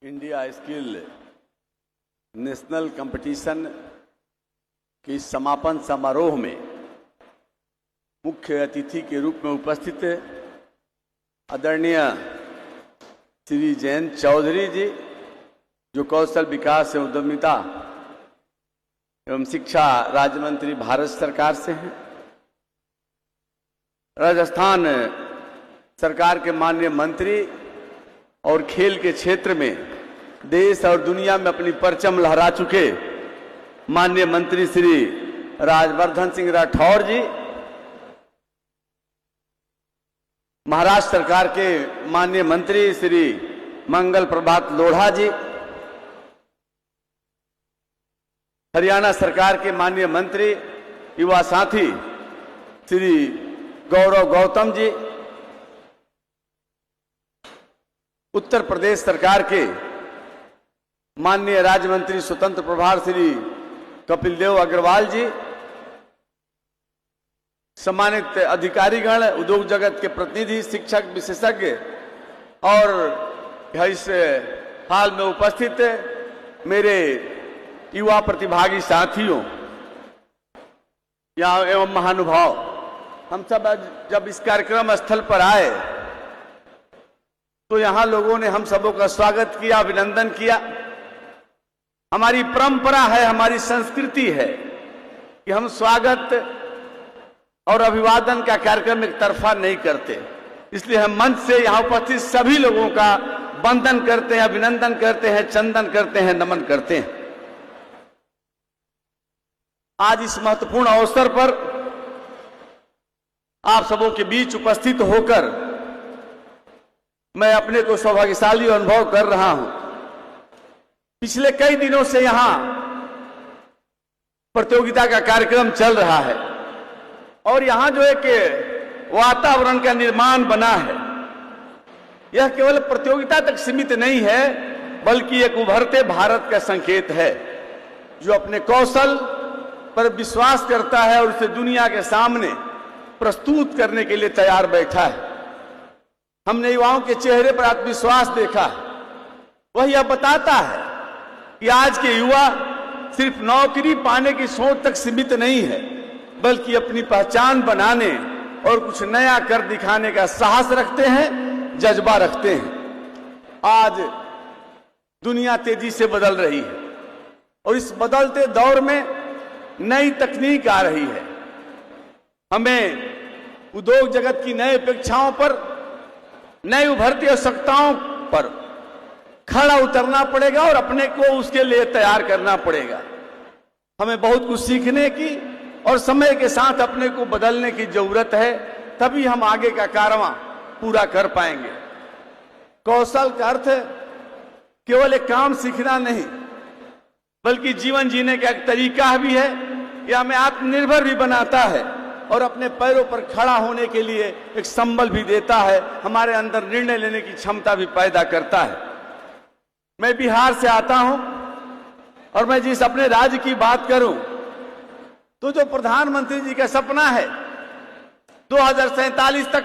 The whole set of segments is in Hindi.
इंडिया स्किल नेशनल कंपटीशन के समापन समारोह में मुख्य अतिथि के रूप में उपस्थित आदरणीय श्री जयंत चौधरी जी, जो कौशल विकास एवं उद्यमिता एवं शिक्षा राज्य मंत्री भारत सरकार से हैं। राजस्थान सरकार के माननीय मंत्री और खेल के क्षेत्र में देश और दुनिया में अपनी परचम लहरा चुके माननीय मंत्री श्री राजवर्धन सिंह राठौर जी, महाराष्ट्र सरकार के माननीय मंत्री श्री मंगल प्रभात लोढ़ा जी, हरियाणा सरकार के माननीय मंत्री युवा साथी श्री गौरव गौतम जी, उत्तर प्रदेश सरकार के माननीय राज्य मंत्री स्वतंत्र प्रभार श्री कपिल देव अग्रवाल जी, सम्मानित अधिकारीगण, उद्योग जगत के प्रतिनिधि, शिक्षक, विशेषज्ञ और इस हाल में उपस्थित मेरे युवा प्रतिभागी साथियों या एवं महानुभाव, हम सब जब इस कार्यक्रम स्थल पर आए तो यहाँ लोगों ने हम सबों का स्वागत किया, अभिनंदन किया। हमारी परंपरा है, हमारी संस्कृति है कि हम स्वागत और अभिवादन का कार्यक्रम एक तरफा नहीं करते। इसलिए हम मंच से यहाँ उपस्थित सभी लोगों का वंदन करते हैं, अभिनंदन करते हैं, चंदन करते हैं, नमन करते हैं। आज इस महत्वपूर्ण अवसर पर आप सबों के बीच उपस्थित होकर मैं अपने को सौभाग्यशाली अनुभव कर रहा हूं। पिछले कई दिनों से यहां प्रतियोगिता का कार्यक्रम चल रहा है और यहां जो एक वातावरण का निर्माण बना है, यह केवल प्रतियोगिता तक सीमित नहीं है, बल्कि एक उभरते भारत का संकेत है जो अपने कौशल पर विश्वास करता है और उसे दुनिया के सामने प्रस्तुत करने के लिए तैयार बैठा है। हमने युवाओं के चेहरे पर आत्मविश्वास देखा है। वह यह बताता है कि आज के युवा सिर्फ नौकरी पाने की सोच तक सीमित नहीं है, बल्कि अपनी पहचान बनाने और कुछ नया कर दिखाने का साहस रखते हैं, जज्बा रखते हैं। आज दुनिया तेजी से बदल रही है और इस बदलते दौर में नई तकनीक आ रही है। हमें उद्योग जगत की नई अपेक्षाओं पर, नई उभरती आवश्यकताओं पर खड़ा उतरना पड़ेगा और अपने को उसके लिए तैयार करना पड़ेगा। हमें बहुत कुछ सीखने की और समय के साथ अपने को बदलने की जरूरत है, तभी हम आगे का कारवां पूरा कर पाएंगे। कौशल का अर्थ केवल एक काम सीखना नहीं, बल्कि जीवन जीने का एक तरीका भी है। यह हमें आत्मनिर्भर भी बनाता है और अपने पैरों पर खड़ा होने के लिए एक संबल भी देता है, हमारे अंदर निर्णय लेने की क्षमता भी पैदा करता है। मैं बिहार से आता हूं और मैं जिस अपने राज्य की बात करूं तो जो प्रधानमंत्री जी का सपना है 2047 तक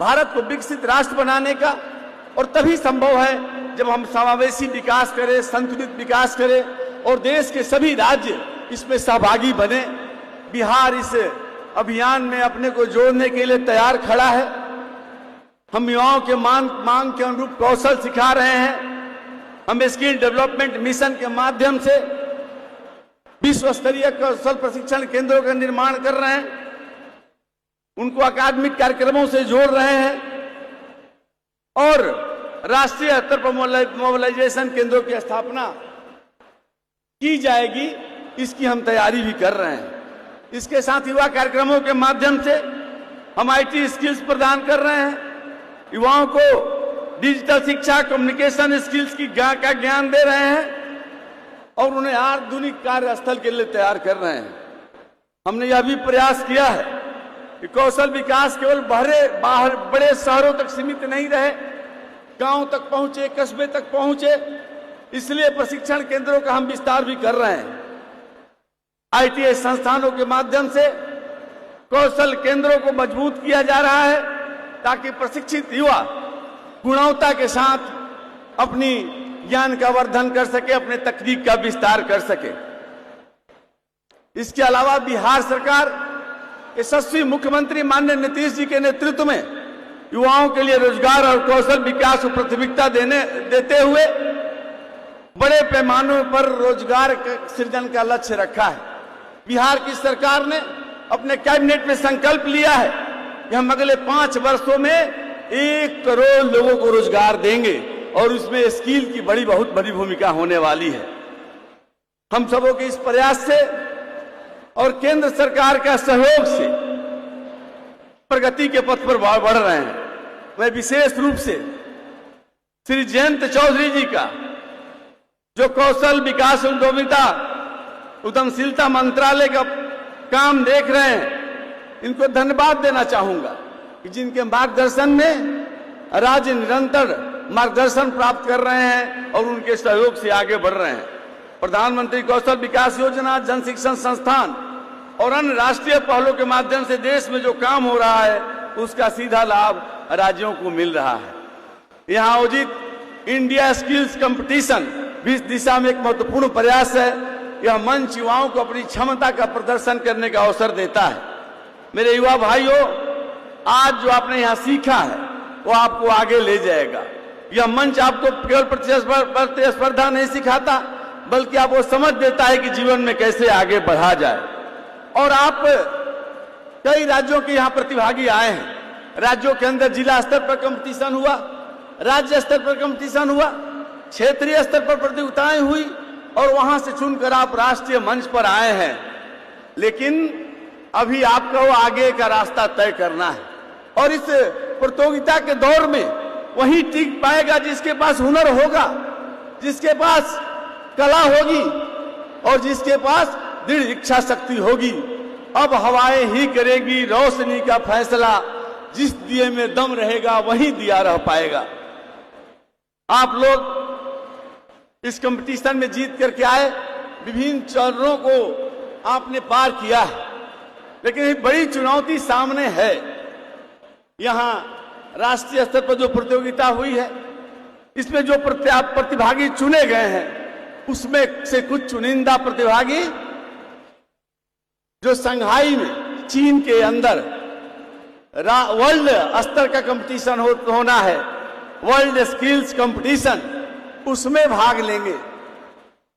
भारत को विकसित राष्ट्र बनाने का, और तभी संभव है जब हम समावेशी विकास करें, संतुलित विकास करें और देश के सभी राज्य इसमें सहभागी बने। बिहार इस अभियान में अपने को जोड़ने के लिए तैयार खड़ा है। हम युवाओं के मांग के अनुरूप कौशल सिखा रहे हैं। हम स्किल डेवलपमेंट मिशन के माध्यम से विश्व स्तरीय कौशल प्रशिक्षण केंद्रों का निर्माण कर रहे हैं, उनको अकादमिक कार्यक्रमों से जोड़ रहे हैं और राष्ट्रीय स्तर पर मोबिलाइजेशन केंद्रों की स्थापना की जाएगी, इसकी हम तैयारी भी कर रहे हैं। इसके साथ युवा कार्यक्रमों के माध्यम से हम आईटी स्किल्स प्रदान कर रहे हैं, युवाओं को डिजिटल शिक्षा, कम्युनिकेशन स्किल्स का ज्ञान दे रहे हैं और उन्हें आधुनिक कार्यस्थल के लिए तैयार कर रहे हैं। हमने यह भी प्रयास किया है कि कौशल विकास केवल बाहर बड़े शहरों तक सीमित नहीं रहे, गांव तक पहुंचे, कस्बे तक पहुंचे। इसलिए प्रशिक्षण केंद्रों का हम विस्तार भी कर रहे हैं। आईटीआई संस्थानों के माध्यम से कौशल केंद्रों को मजबूत किया जा रहा है ताकि प्रशिक्षित युवा गुणवत्ता के साथ अपनी विज्ञान का वर्धन कर सके, अपने तकनीक का विस्तार कर सके। इसके अलावा बिहार सरकार यशस्वी मुख्यमंत्री माननीय नीतीश जी के नेतृत्व में युवाओं के लिए रोजगार और कौशल विकास को प्राथमिकता देते हुए बड़े पैमाने पर रोजगार सृजन का लक्ष्य रखा है। बिहार की सरकार ने अपने कैबिनेट में संकल्प लिया है कि हम अगले 5 वर्षों में 1 करोड़ लोगों को रोजगार देंगे और उसमें स्किल की बहुत बड़ी भूमिका होने वाली है। हम सबों के इस प्रयास से और केंद्र सरकार का सहयोग से प्रगति के पथ पर बढ़ रहे हैं। मैं विशेष रूप से श्री जयंत चौधरी जी का, जो कौशल विकास उद्यमशीलता मंत्रालय का काम देख रहे हैं, इनको धन्यवाद देना चाहूंगा कि जिनके मार्गदर्शन में राज्य निरंतर मार्गदर्शन प्राप्त कर रहे हैं और उनके सहयोग से आगे बढ़ रहे हैं। प्रधानमंत्री कौशल विकास योजना, जन शिक्षण संस्थान और अन्य राष्ट्रीय पहलों के माध्यम से देश में जो काम हो रहा है उसका सीधा लाभ राज्यों को मिल रहा है। यहाँ आयोजित इंडिया स्किल्स कंपटीशन भी इस दिशा में एक महत्वपूर्ण प्रयास है। यह मंच युवाओं को अपनी क्षमता का प्रदर्शन करने का अवसर देता है। मेरे युवा भाइयों, आज जो आपने यहाँ सीखा है वो आपको आगे ले जाएगा। यह मंच आपको केवल प्रतिस्पर्धा नहीं सिखाता, बल्कि आपको समझ देता है कि जीवन में कैसे आगे बढ़ा जाए। और आप कई राज्यों के यहाँ प्रतिभागी आए हैं। राज्यों के अंदर जिला स्तर पर कंपटीशन हुआ, राज्य स्तर पर कंपटीशन हुआ, क्षेत्रीय स्तर पर प्रतियोगिताएं हुई और वहां से चुनकर आप राष्ट्रीय मंच पर आए हैं। लेकिन अभी आपको आगे का रास्ता तय करना है और इस प्रतियोगिता के दौर में वही टिक पाएगा जिसके पास हुनर होगा, जिसके पास कला होगी और जिसके पास दृढ़ इच्छा शक्ति होगी। अब हवाएं ही करेगी रोशनी का फैसला, जिस दिए में दम रहेगा वही दिया रह पाएगा। आप लोग इस कंपटीशन में जीत करके आए, विभिन्न चरणों को आपने पार किया है, लेकिन एक बड़ी चुनौती सामने है। यहाँ राष्ट्रीय स्तर पर जो प्रतियोगिता हुई है, इसमें जो प्रतिभागी चुने गए हैं उसमें से कुछ चुनिंदा प्रतिभागी जो संघाई में चीन के अंदर वर्ल्ड स्तर का कंपटीशन होना है, वर्ल्ड स्किल्स कंपटीशन, उसमें भाग लेंगे।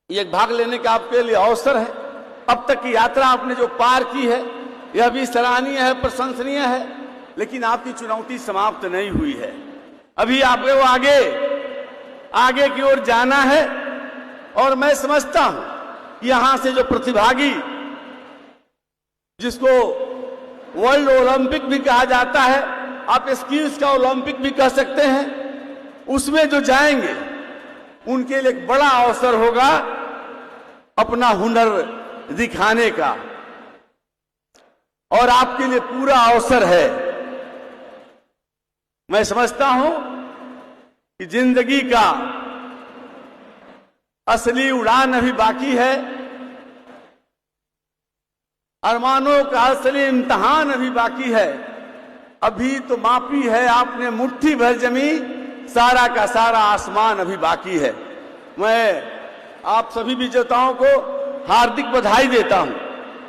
ये भाग लेने का आपके लिए अवसर है। अब तक की यात्रा आपने जो पार की है यह भी सराहनीय है, प्रशंसनीय है, लेकिन आपकी चुनौती समाप्त नहीं हुई है। अभी आपको आगे की ओर जाना है और मैं समझता हूं कि यहां से जो प्रतिभागी, जिसको वर्ल्ड ओलंपिक भी कहा जाता है, आप स्किल्स का ओलंपिक भी कह सकते हैं, उसमें जो जाएंगे उनके लिए एक बड़ा अवसर होगा अपना हुनर दिखाने का, और आपके लिए पूरा अवसर है। मैं समझता हूं कि जिंदगी का असली उड़ान अभी बाकी है, अरमानों का असली इम्तिहान अभी बाकी है। अभी तो मापी है आपने मुट्ठी भर जमी, सारा का सारा आसमान अभी बाकी है। मैं आप सभी विजेताओं को हार्दिक बधाई देता हूं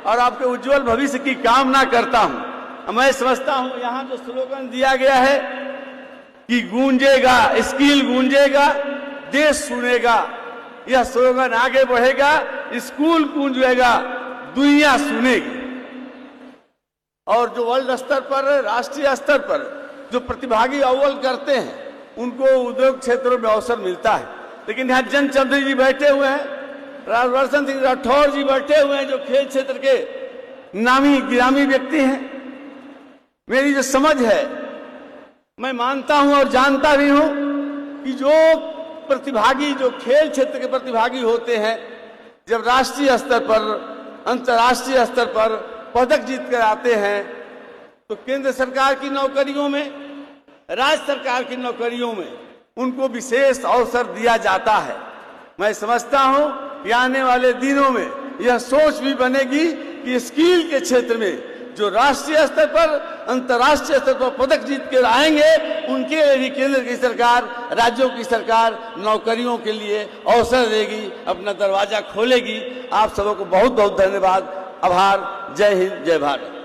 और आपके उज्जवल भविष्य की कामना करता हूं। मैं समझता हूं यहाँ जो स्लोगन दिया गया है कि गूंजेगा स्किल, गूंजेगा देश सुनेगा, यह स्लोगन आगे बढ़ेगा, स्कूल गूंजेगा दुनिया सुनेगी। और जो वर्ल्ड स्तर पर, राष्ट्रीय स्तर पर जो प्रतिभागी अव्वल करते हैं उनको उद्योग क्षेत्रों में अवसर मिलता है। लेकिन यहाँ जयंत चौधरी जी बैठे हुए हैं, राजवर्धन सिंह राठौर जी बैठे हुए हैं, जो खेल क्षेत्र के नामी गिरामी व्यक्ति हैं। मेरी जो समझ है, मैं मानता हूं और जानता भी हूं कि जो प्रतिभागी, जो खेल क्षेत्र के प्रतिभागी होते हैं, जब राष्ट्रीय स्तर पर, अंतर्राष्ट्रीय स्तर पर पदक जीत कर आते हैं तो केंद्र सरकार की नौकरियों में, राज्य सरकार की नौकरियों में उनको विशेष अवसर दिया जाता है। मैं समझता हूं कि आने वाले दिनों में यह सोच भी बनेगी कि स्किल के क्षेत्र में जो राष्ट्रीय स्तर पर, अंतर्राष्ट्रीय स्तर पर पदक जीत कर आएंगे, उनके लिए भी केंद्र की सरकार, राज्यों की सरकार नौकरियों के लिए अवसर देगी, अपना दरवाजा खोलेगी। आप सबको बहुत बहुत धन्यवाद, आभार। जय हिंद, जय भारत।